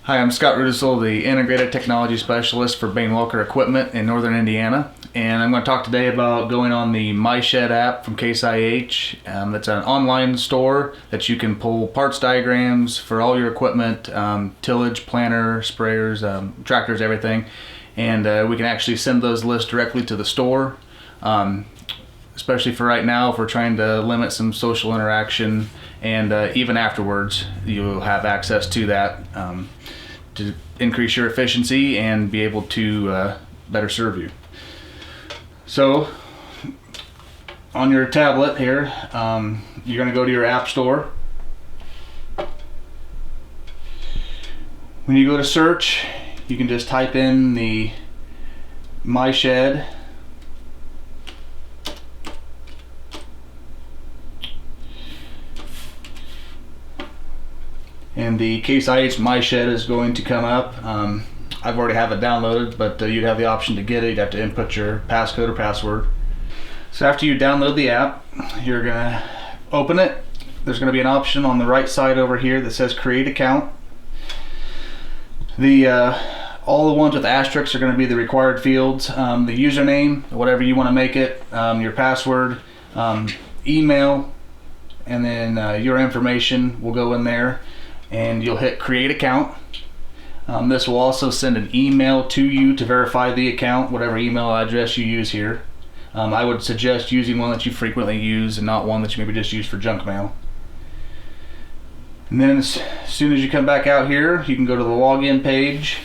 Hi, I'm Scott Rudisell, the Integrated Technology Specialist for Bane-Welker Equipment in Northern Indiana. And I'm going to talk today about going on the My Shed app from Case IH. That's an online store that you can pull parts diagrams for all your equipment, tillage, planter, sprayers, tractors, everything. And we can actually send those lists directly to the store. Especially for right now, if we're trying to limit some social interaction, and even afterwards you'll have access to that to increase your efficiency and be able to better serve you. So on your tablet here, you're going to go to your app store. When you go to search, you can just type in the My Shed. And the Case IH My Shed is going to come up. I've already have it downloaded, but you'd have the option to get it. You'd have to input your passcode or password. So after you download the app, you're gonna open it. There's gonna be an option on the right side over here that says Create Account. All the ones with asterisks are gonna be the required fields. The username, whatever you wanna make it, your password, email, and then your information will go in there. And you'll hit Create Account. This will also send an email to you to verify the account, whatever email address you use here. I would suggest using one that you frequently use and not one that you maybe just use for junk mail. And then as soon as you come back out here, you can go to the login page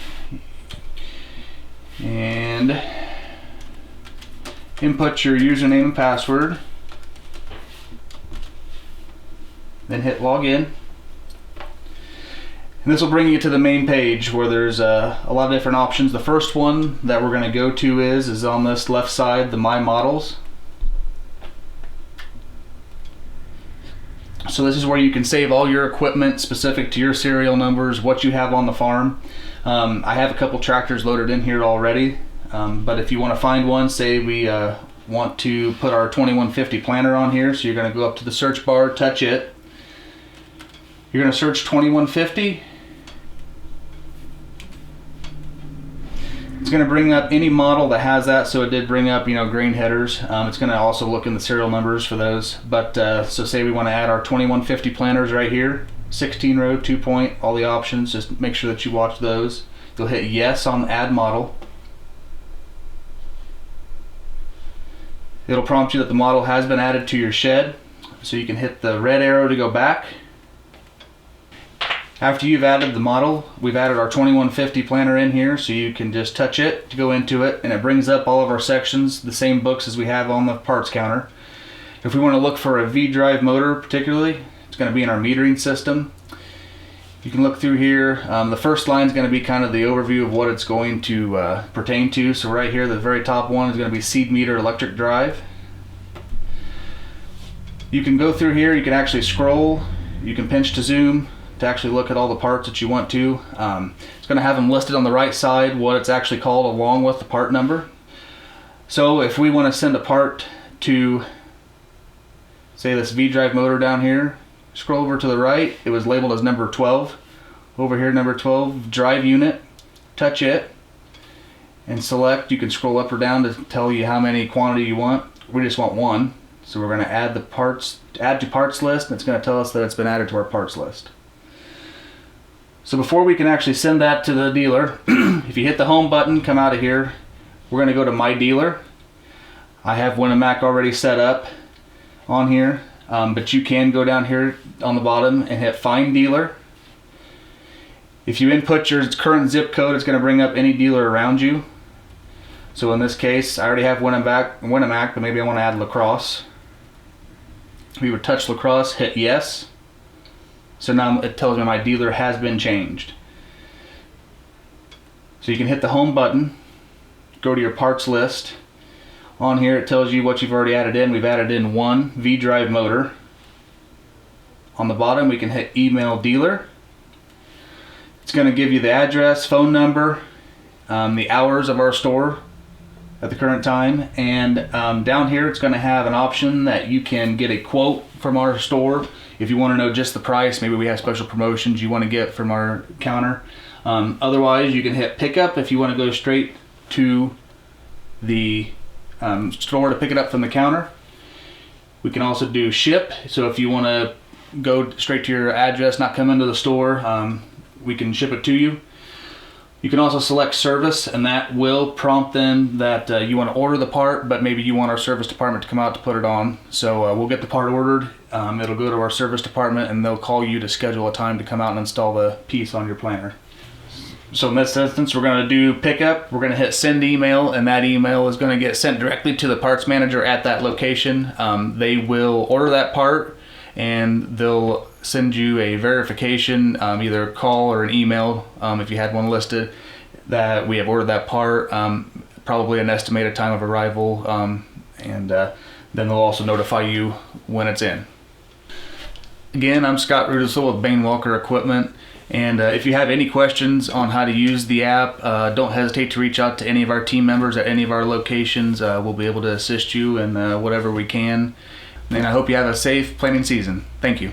and input your username and password. Then hit Login. And this will bring you to the main page where there's a lot of different options. The first one that we're going to go to is on this left side, the My Models. So this is where you can save all your equipment specific to your serial numbers, what you have on the farm. I have a couple tractors loaded in here already, but if you want to find one, say we want to put our 2150 planter on here, so you're going to go up to the search bar, touch it. You're going to search 2150. It's going to bring up any model that has that, so it did bring up, grain headers. It's going to also look in the serial numbers for those. But so say we want to add our 2150 planters right here, 16 row, 2-point, all the options. Just make sure that you watch those. You'll hit yes on Add Model. It'll prompt you that the model has been added to your shed, so you can hit the red arrow to go back. After you've added the model, we've added our 2150 planter in here, so you can just touch it to go into it, and it brings up all of our sections, the same books as we have on the parts counter. If we want to look for a V-drive motor particularly, it's going to be in our metering system. You can look through here. The first line is going to be kind of the overview of what it's going to pertain to. So right here, the very top one is going to be seed meter electric drive. You can go through here, you can actually scroll, you can pinch to zoom to actually look at all the parts that you want to. It's going to have them listed on the right side, what it's actually called, along with the part number. So if we want to send a part to, say, this V-drive motor down here, scroll over to the right, it was labeled as number 12. Over here, number 12, drive unit, touch it, and select. You can scroll up or down to tell you how many quantity you want. We just want one, so we're going to add the parts, add to parts list, and it's going to tell us that it's been added to our parts list. So before we can actually send that to the dealer, if you hit the home button, come out of here, we're going to go to My Dealer. I have Winamac already set up on here, but you can go down here on the bottom and hit Find Dealer. If you input your current zip code, it's going to bring up any dealer around you. So in this case, I already have Winamac, but maybe I want to add La Crosse. We would touch La Crosse, hit yes. So now it tells me my dealer has been changed. So you can hit the home button, go to your parts list. On here it tells you what you've already added in. We've added in one V-drive motor. On the bottom we can hit Email Dealer. It's going to give you the address, phone number, the hours of our store at the current time, and down here it's going to have an option that you can get a quote from our store if you want to know just the price. Maybe we have special promotions you want to get from our counter. Otherwise, you can hit pickup if you want to go straight to the store to pick it up from the counter. We can also do ship, so if you want to go straight to your address, not come into the store, we can ship it to you. You can also select service, and that will prompt them that you want to order the part, but maybe you want our service department to come out to put it on. So we'll get the part ordered, it'll go to our service department, and they'll call you to schedule a time to come out and install the piece on your planter. So in this instance, we're going to do pickup. We're going to hit send email, and that email is going to get sent directly to the parts manager at that location. They will order that part, and they'll send you a verification, either a call or an email, if you had one listed, that we have ordered that part, probably an estimated time of arrival, and then they'll also notify you when it's in. Again, I'm Scott Rudisill with Bane-Welker Equipment, and if you have any questions on how to use the app, don't hesitate to reach out to any of our team members at any of our locations. We'll be able to assist you in whatever we can. And I hope you have a safe planting season. Thank you.